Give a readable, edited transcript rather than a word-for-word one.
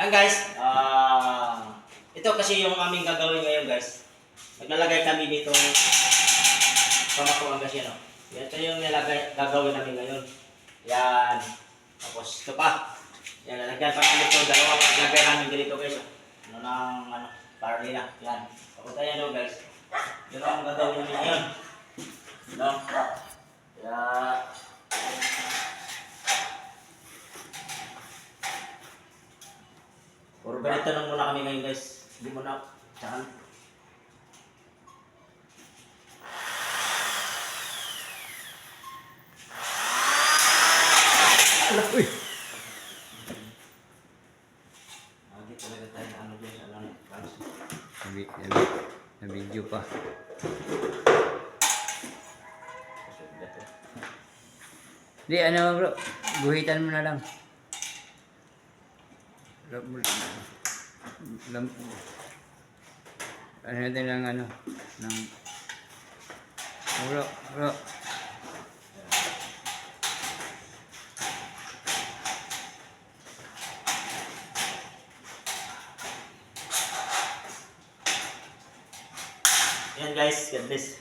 Ayan guys, ito kasi yung aming gagawin ngayon guys. Naglalagay kami dito pamatuan kasi ano. Ito yung gagawin namin ngayon. Yan. Tapos ito pa. Yan, lalagyan pa namin ito. Dalawang lagay namin dito guys. Ano ng parlina. Yan. Tapos tayo no guys. Yun ang gagawin namin ngayon. No? Kaya puro ganito lang muna kami ngayon guys. Hindi mo na saan. Uy! Lagi talaga tayo na ano dyan sa ano. Na video pa. Di, ano bro, guhitan mo na lang. Ano natin lang ano, ng... Bro. Yan guys, God bless.